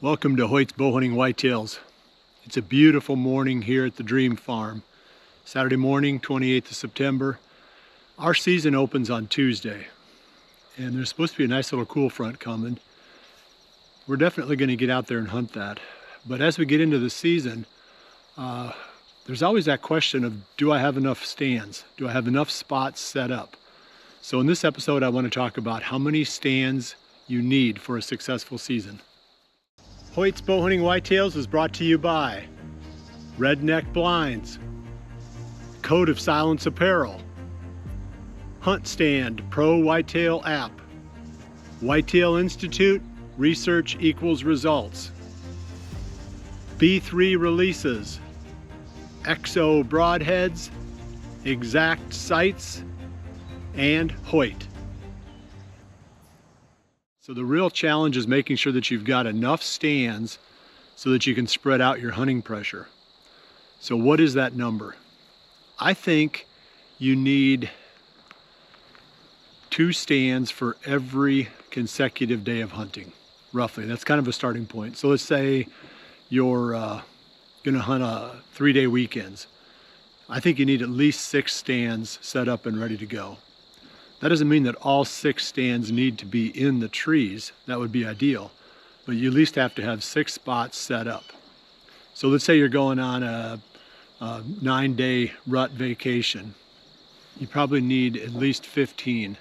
Welcome to Hoyt's Bowhunting Whitetails. It's a beautiful morning here at the Dream Farm. Saturday morning, 28th of September. Our season opens on Tuesday, and there's supposed to be a nice little cool front coming. We're definitely going to get out there and hunt that. But as we get into the season, there's always that question of, do I have enough stands? Do I have enough spots set up? So in this episode, I want to talk about how many stands you need for a successful season. Hoyt's Bowhunting Whitetails is brought to you by Redneck Blinds, Code of Silence Apparel, Hunt Stand Pro Whitetail App, Whitetail Institute, Research Equals Results, B3 Releases, XO Broadheads, Exact Sights, and Hoyt. So the real challenge is making sure that you've got enough stands so that you can spread out your hunting pressure. So what is that number? I think you need 2 stands for every consecutive day of hunting, roughly. That's kind of a starting point. So let's say you're gonna hunt 3-day weekends. I think you need at least 6 stands set up and ready to go. That doesn't mean that all 6 stands need to be in the trees. That would be ideal. But you at least have to have 6 spots set up. So let's say you're going on a 9-day rut vacation. You probably need at least 15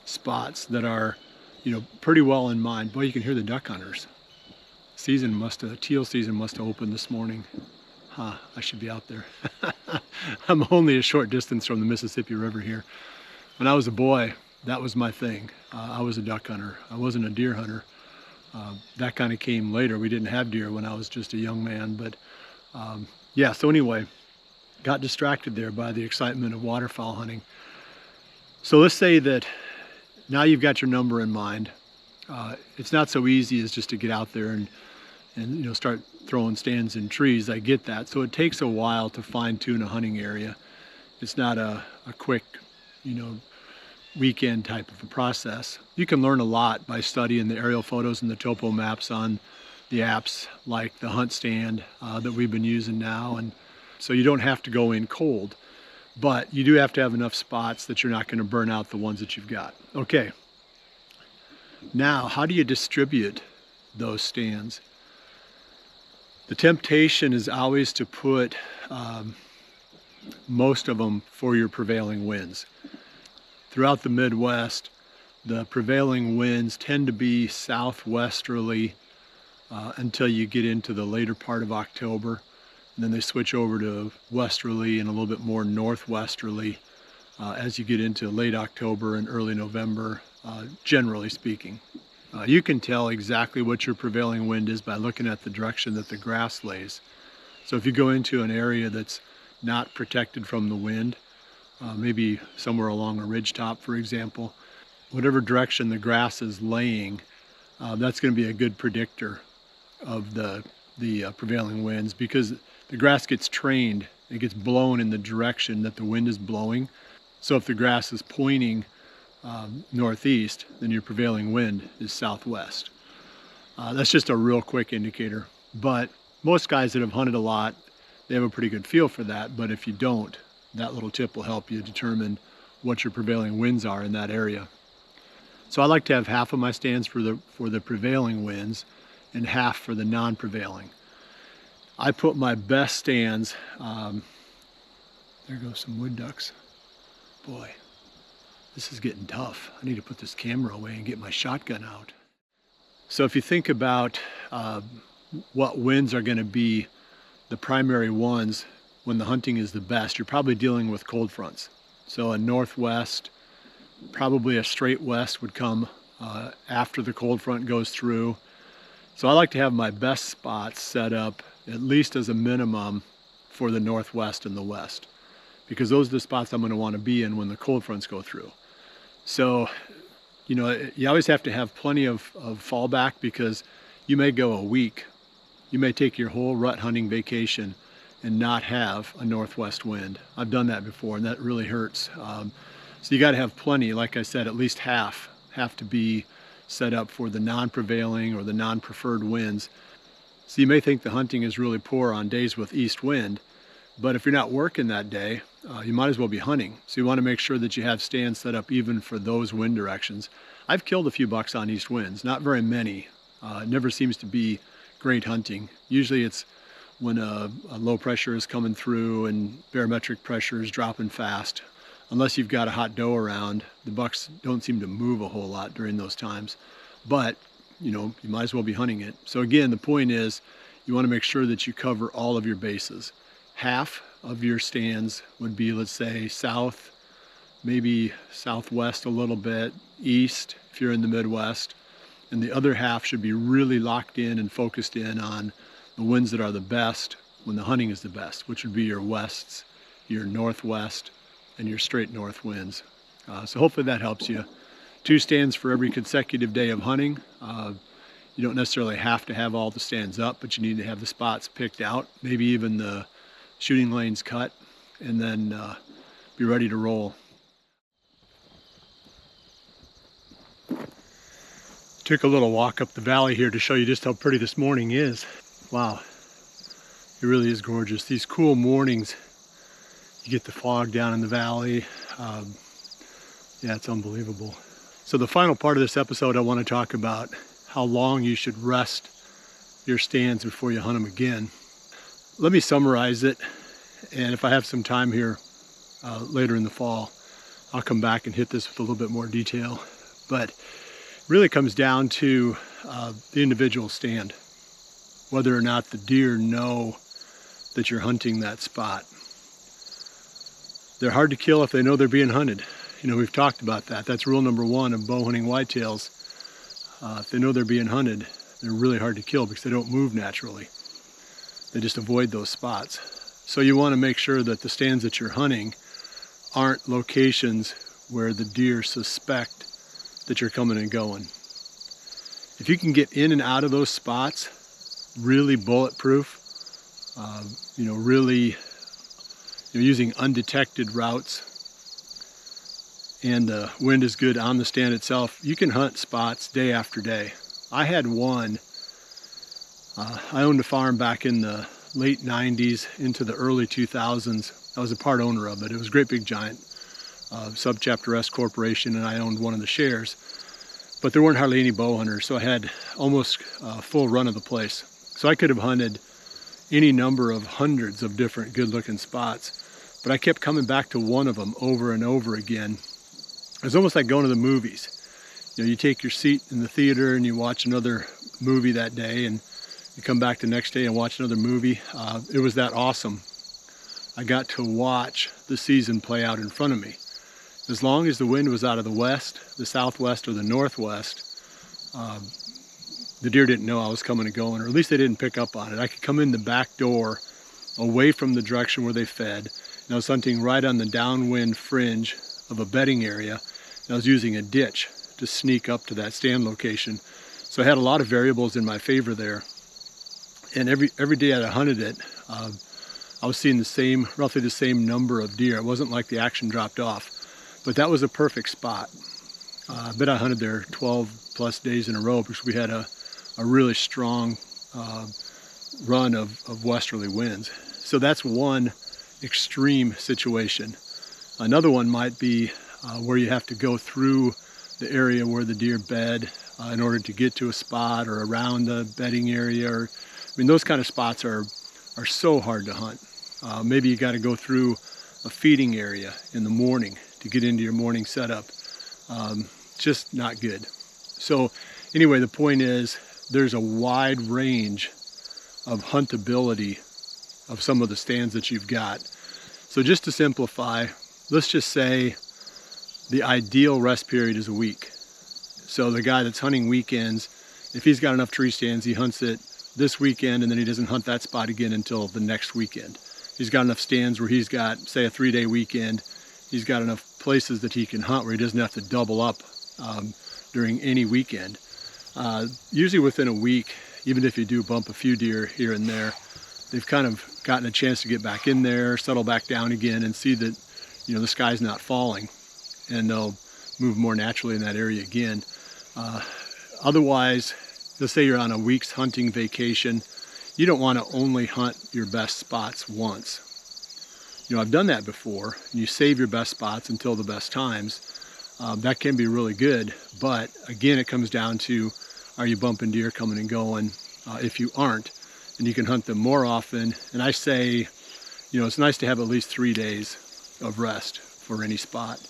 spots that are, pretty well in mind. Boy, you can hear the duck hunters. Teal season must have opened this morning. I should be out there. I'm only a short distance from the Mississippi River here. When I was a boy, that was my thing. I was a duck hunter. I wasn't a deer hunter. That kind of came later. We didn't have deer when I was just a young man. But yeah, so anyway, got distracted there by the excitement of waterfowl hunting. So let's say that now you've got your number in mind. It's not so easy as just to get out there and start throwing stands in trees. I get that. So it takes a while to fine tune a hunting area. It's not a quick weekend type of a process. You can learn a lot by studying the aerial photos and the topo maps on the apps like the Hunt Stand that we've been using now. And so you don't have to go in cold, but you do have to have enough spots that you're not going to burn out the ones that you've got. Okay. Now, how do you distribute those stands? The temptation is always to put most of them for your prevailing winds. Throughout the Midwest, the prevailing winds tend to be southwesterly until you get into the later part of October. And then they switch over to westerly and a little bit more northwesterly as you get into late October and early November, generally speaking. You can tell exactly what your prevailing wind is by looking at the direction that the grass lays. So if you go into an area that's not protected from the wind, maybe somewhere along a ridgetop, for example, whatever direction the grass is laying, that's going to be a good predictor of the prevailing winds, because the grass gets trained, it gets blown in the direction that the wind is blowing. So if the grass is pointing northeast, then your prevailing wind is southwest. That's just a real quick indicator, but most guys that have hunted a lot, they have a pretty good feel for that. But if you don't, that little tip will help you determine what your prevailing winds are in that area. So I like to have half of my stands for the prevailing winds and half for the non-prevailing. I put my best stands, there goes some wood ducks. Boy, this is getting tough. I need to put this camera away and get my shotgun out. So if you think about what winds are going to be the primary ones when the hunting is the best, you're probably dealing with cold fronts. So a northwest, probably a straight west would come after the cold front goes through. So I like to have my best spots set up at least as a minimum for the northwest and the west, because those are the spots I'm going to want to be in when the cold fronts go through. So, you always have to have plenty of fallback, because you may go a week. You may take your whole rut hunting vacation and not have a northwest wind. I've done that before, and that really hurts. So you got to have plenty. Like I said, at least half have to be set up for the non-prevailing or the non-preferred winds. So you may think the hunting is really poor on days with east wind, but if you're not working that day, you might as well be hunting. So you want to make sure that you have stands set up even for those wind directions. I've killed a few bucks on east winds, not very many. It never seems to be great hunting. Usually it's when a low pressure is coming through and barometric pressure is dropping fast. Unless you've got a hot doe around, the bucks don't seem to move a whole lot during those times. But, you know, you might as well be hunting it. So again, the point is you want to make sure that you cover all of your bases. Half of your stands would be, let's say, south, maybe southwest a little bit, east if you're in the Midwest, and the other half should be really locked in and focused in on the winds that are the best when the hunting is the best, which would be your wests, your northwest, and your straight north winds. So hopefully that helps you. 2 stands for every consecutive day of hunting. You don't necessarily have to have all the stands up, but you need to have the spots picked out, maybe even the shooting lanes cut, and then be ready to roll. Took a little walk up the valley here to show you just how pretty this morning is. Wow, it really is gorgeous. These cool mornings, you get the fog down in the valley. Yeah, it's unbelievable. So the final part of this episode, I want to talk about how long you should rest your stands before you hunt them again. Let me summarize it, and if I have some time here later in the fall, I'll come back and hit this with a little bit more detail. But it really comes down to the individual stand, whether or not the deer know that you're hunting that spot. They're hard to kill if they know they're being hunted. You know, we've talked about that. That's rule number 1 of bow hunting whitetails. If they know they're being hunted, they're really hard to kill because they don't move naturally. They just avoid those spots. So you want to make sure that the stands that you're hunting aren't locations where the deer suspect that you're coming and going. If you can get in and out of those spots, really bulletproof, really using undetected routes, and the wind is good on the stand itself, you can hunt spots day after day. I had one, I owned a farm back in the late 90s into the early 2000s. I was a part owner of it. It was a great big giant subchapter S corporation, and I owned one of the shares. But there weren't hardly any bow hunters, so I had almost full run of the place. So I could have hunted any number of hundreds of different good-looking spots, but I kept coming back to one of them over and over again. It was almost like going to the movies. You know, you take your seat in the theater and you watch another movie that day, and you come back the next day and watch another movie. It was that awesome. I got to watch the season play out in front of me. As long as the wind was out of the west, the southwest, or the northwest, the deer didn't know I was coming and going, or at least they didn't pick up on it. I could come in the back door away from the direction where they fed, and I was hunting right on the downwind fringe of a bedding area, and I was using a ditch to sneak up to that stand location. So I had a lot of variables in my favor there. And every day I hunted it, I was seeing roughly the same number of deer. It wasn't like the action dropped off, but that was a perfect spot. I bet I hunted there 12 plus days in a row because we had a really strong run of westerly winds. So that's one extreme situation. Another one might be where you have to go through the area where the deer bed in order to get to a spot, or around the bedding area, or those kind of spots are so hard to hunt. Maybe you got to go through a feeding area in the morning to get into your morning setup. Just not good. So anyway, the point is there's a wide range of huntability of some of the stands that you've got. So just to simplify, let's just say the ideal rest period is a week. So the guy that's hunting weekends, if he's got enough tree stands, he hunts it this weekend, and then he doesn't hunt that spot again until the next weekend. He's got enough stands where he's got, say, a 3-day weekend. He's got enough places that he can hunt where he doesn't have to double up during any weekend. Usually within a week, even if you do bump a few deer here and there, they've kind of gotten a chance to get back in there, settle back down again, and see that the sky's not falling, and they'll move more naturally in that area again. Otherwise, let's say you're on a week's hunting vacation you don't want to only hunt your best spots once. You know, I've done that before, and you save your best spots until the best times. That can be really good, but again, it comes down to, are you bumping deer coming and going? If you aren't, and you can hunt them more often, and I say, you know, it's nice to have at least 3 days of rest for any spot.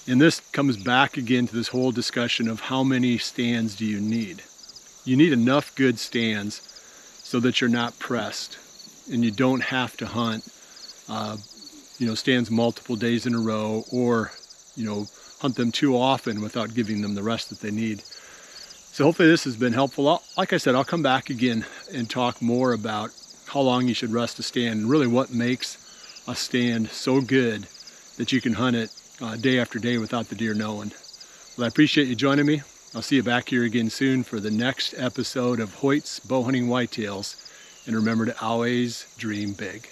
And this comes back again to this whole discussion of how many stands do you need? You need enough good stands so that you're not pressed, and you don't have to hunt you know, stands multiple days in a row, or, you know, hunt them too often without giving them the rest that they need. So hopefully this has been helpful. Like I said, I'll come back again and talk more about how long you should rest a stand, and really what makes a stand so good that you can hunt it day after day without the deer knowing. Well, I appreciate you joining me. I'll see you back here again soon for the next episode of Hoyt's Bowhunting Whitetails. And remember to always dream big.